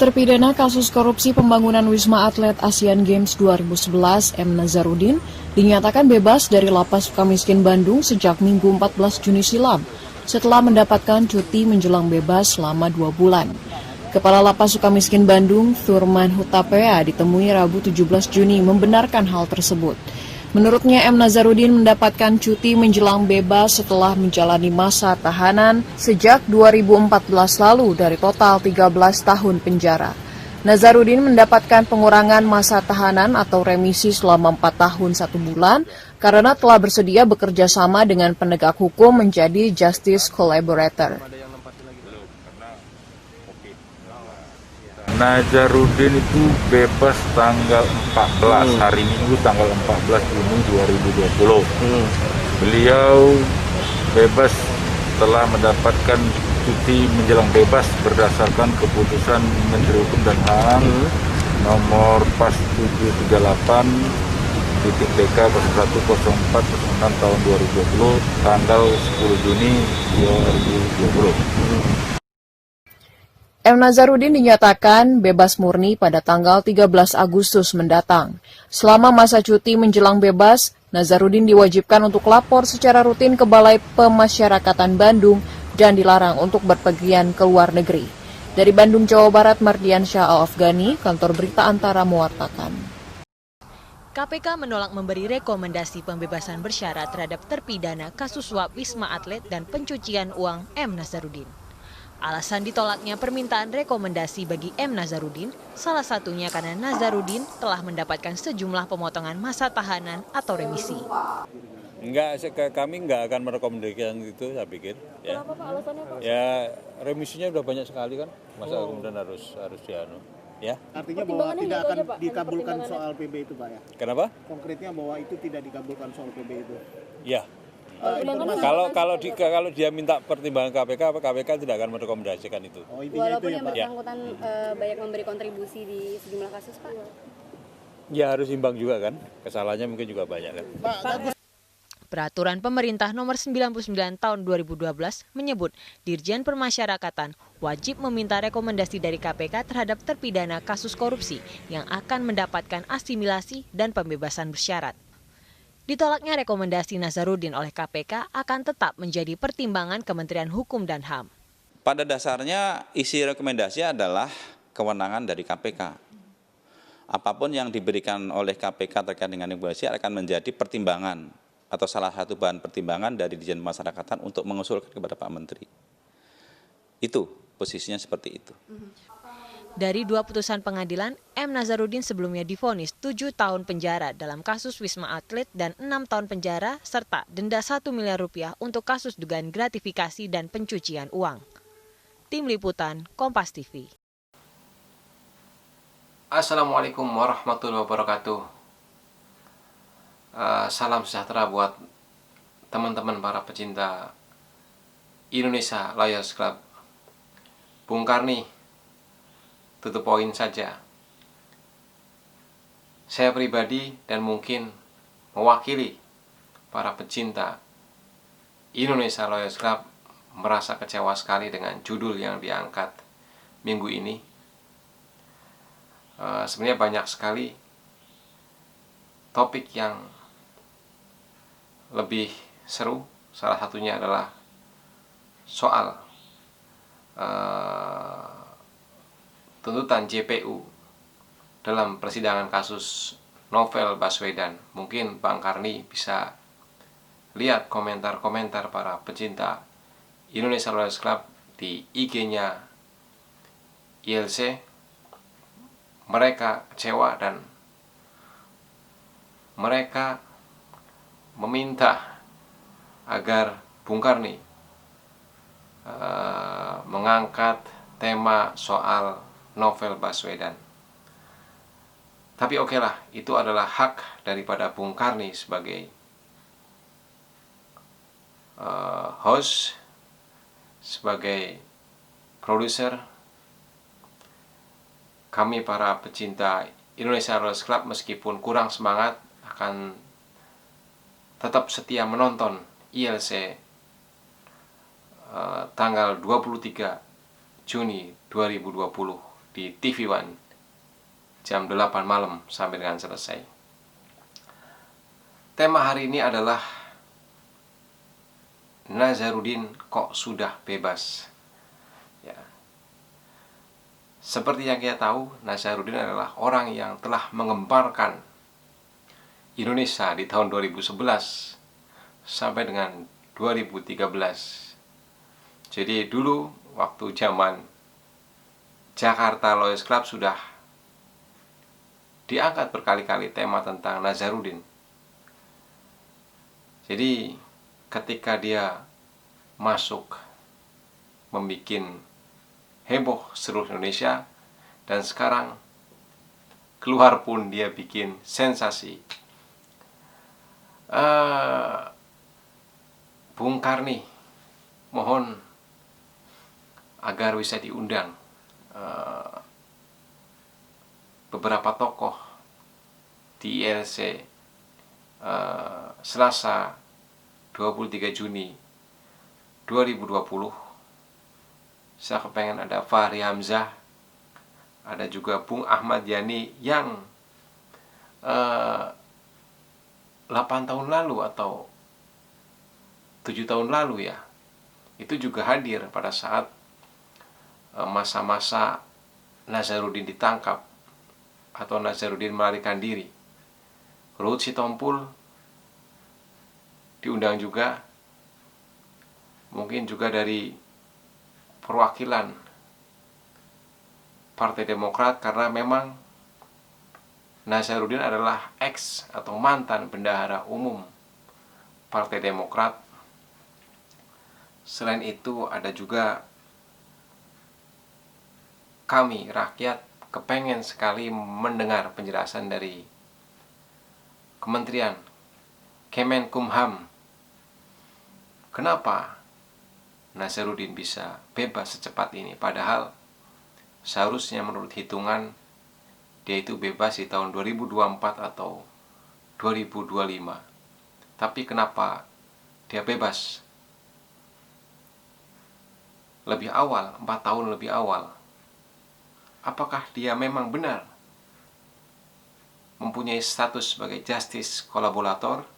Terpidana kasus korupsi pembangunan Wisma Atlet Asian Games 2011 M. Nazarudin dinyatakan bebas dari Lapas Sukamiskin Bandung sejak Minggu 14 Juni silam setelah mendapatkan cuti menjelang bebas selama 2 bulan. Kepala Lapas Sukamiskin Bandung, Thurman Hutapea, ditemui Rabu 17 Juni membenarkan hal tersebut. Menurutnya, M. Nazarudin mendapatkan cuti menjelang bebas setelah menjalani masa tahanan sejak 2014 lalu dari total 13 tahun penjara. Nazarudin mendapatkan pengurangan masa tahanan atau remisi selama 4 tahun 1 bulan karena telah bersedia bekerja sama dengan penegak hukum menjadi justice collaborator. Nazarudin itu bebas tanggal 14, hari Minggu tanggal 14 Juni 2020. Beliau bebas setelah mendapatkan cuti menjelang bebas berdasarkan keputusan Menteri Hukum dan HAM nomor pas 738 PK 0104/06 tahun 2020 tanggal 10 Juni 2020. M. Nazarudin dinyatakan bebas murni pada tanggal 13 Agustus mendatang. Selama masa cuti menjelang bebas, Nazarudin diwajibkan untuk lapor secara rutin ke Balai Pemasyarakatan Bandung dan dilarang untuk berpergian ke luar negeri. Dari Bandung, Jawa Barat, Mardiansyah Al-Afghani, Kantor Berita Antara mewartakan. KPK menolak memberi rekomendasi pembebasan bersyarat terhadap terpidana kasus suap Wisma Atlet dan pencucian uang M. Nazarudin. Alasan ditolaknya permintaan rekomendasi bagi M. Nazarudin, salah satunya karena Nazarudin telah mendapatkan sejumlah pemotongan masa tahanan atau remisi. Kami enggak akan merekomendasikan itu, saya pikir. Ya. Kenapa Pak alasannya Pak? Ya, remisinya udah banyak sekali kan, masa kemudian harus dianu. Ya. Artinya bahwa tidak akan dikabulkan soal PB itu, Pak ya? Kenapa? Konkretnya bahwa itu tidak dikabulkan soal PB itu. Ya. Kalau dia minta pertimbangan KPK tidak akan merekomendasikan itu. Walaupun yang bersangkutan banyak memberi kontribusi di sejumlah kasus, Pak? Ya harus imbang juga kan, kesalahannya mungkin juga banyak kan. Peraturan Pemerintah Nomor 99 Tahun 2012 menyebut Dirjen Permasyarakatan wajib meminta rekomendasi dari KPK terhadap terpidana kasus korupsi yang akan mendapatkan asimilasi dan pembebasan bersyarat. Ditolaknya rekomendasi Nazarudin oleh KPK akan tetap menjadi pertimbangan Kementerian Hukum dan HAM. Pada dasarnya isi rekomendasi adalah kewenangan dari KPK. Apapun yang diberikan oleh KPK terkait dengan rekomendasi akan menjadi pertimbangan atau salah satu bahan pertimbangan dari Dirjen Pemasyarakatan untuk mengusulkan kepada Pak Menteri. Itu posisinya seperti itu. Dari 2 putusan pengadilan, M. Nazarudin sebelumnya divonis 7 tahun penjara dalam kasus Wisma Atlet dan 6 tahun penjara serta denda 1 miliar rupiah untuk kasus dugaan gratifikasi dan pencucian uang. Tim Liputan, Kompas TV. Assalamualaikum warahmatullahi wabarakatuh. Salam sejahtera buat teman-teman para pecinta Indonesia Lions Club. Bung Karni, tutup poin saja. Saya pribadi dan mungkin mewakili para pecinta Indonesia Lions Club merasa kecewa sekali dengan judul yang diangkat minggu ini. Sebenarnya banyak sekali topik yang lebih seru. Salah satunya adalah soal tuntutan JPU dalam persidangan kasus Novel Baswedan. Mungkin Bang Karni bisa lihat komentar-komentar para pecinta Indonesia Lions Club di IG-nya ILC. Mereka kecewa dan mereka meminta agar Bung Karni mengangkat tema soal Novel Baswedan. Tapi okelah, itu adalah hak daripada Bung Karni sebagai host, sebagai produser. Kami para pecinta Indonesia Lions Club meskipun kurang semangat akan tetap setia menonton ILC tanggal 23 Juni 2020 di TV One jam 8 malam sampai dengan selesai. Tema hari ini adalah Nazarudin kok sudah bebas. Ya. Seperti yang kita tahu, Nazarudin adalah orang yang telah mengembarkan Indonesia di tahun 2011 sampai dengan 2013. Jadi dulu waktu zaman Jakarta Lawyers Club sudah diangkat berkali-kali tema tentang Nazarudin. Jadi ketika dia masuk membuat heboh seluruh Indonesia, dan sekarang keluar pun dia bikin sensasi. Bung Karni mohon agar bisa diundang beberapa tokoh di ILC Selasa 23 Juni 2020. Saya kepengen ada Fahri Hamzah, ada juga Bung Ahmad Yani yang 8 tahun lalu atau 7 tahun lalu ya, itu juga hadir pada saat masa-masa Nazarudin ditangkap atau Nazarudin melarikan diri. Ruhut Sitompul diundang juga, mungkin juga dari perwakilan Partai Demokrat, karena memang Nazarudin adalah ex atau mantan bendahara umum Partai Demokrat. Selain itu ada juga kami rakyat kepengen sekali mendengar penjelasan dari Kementerian Kemenkumham. Kenapa Nazarudin bisa bebas secepat ini? Padahal seharusnya menurut hitungan dia itu bebas di tahun 2024 atau 2025. Tapi kenapa dia bebas lebih awal, 4 tahun lebih awal? Apakah dia memang benar mempunyai status sebagai justice kolaborator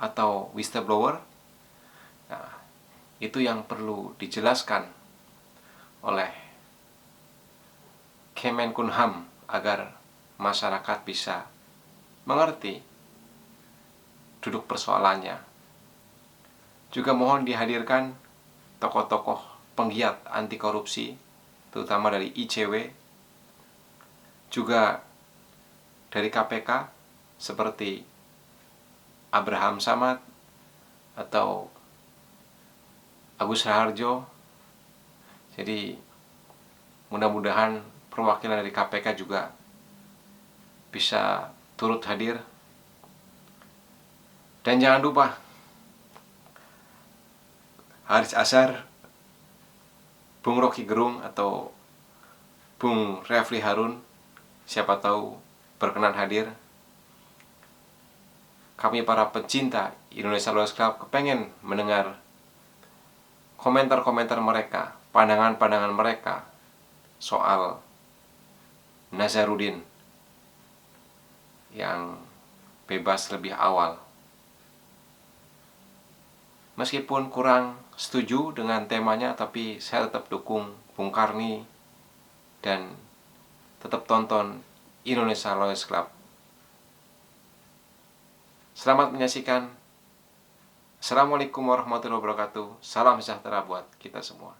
atau whistleblower? Nah, itu yang perlu dijelaskan oleh Kemenkumham agar masyarakat bisa mengerti duduk persoalannya. Juga mohon dihadirkan tokoh-tokoh penggiat anti korupsi, terutama dari ICW, juga dari KPK seperti Abraham Samad atau Agus Raharjo. Jadi mudah-mudahan perwakilan dari KPK juga bisa turut hadir. Dan jangan lupa Haris Azhar, Bung Rocky Gerung atau Bung Refli Harun, siapa tahu berkenan hadir. Kami para pecinta Indonesia Lawyers Club kepengen mendengar komentar-komentar mereka, pandangan-pandangan mereka soal Nazarudin yang bebas lebih awal. Meskipun kurang setuju dengan temanya, tapi saya tetap dukung Bung Karni dan tetap tonton Indonesia Lawyers Club. Selamat menyaksikan. Assalamualaikum warahmatullahi wabarakatuh. Salam sejahtera buat kita semua.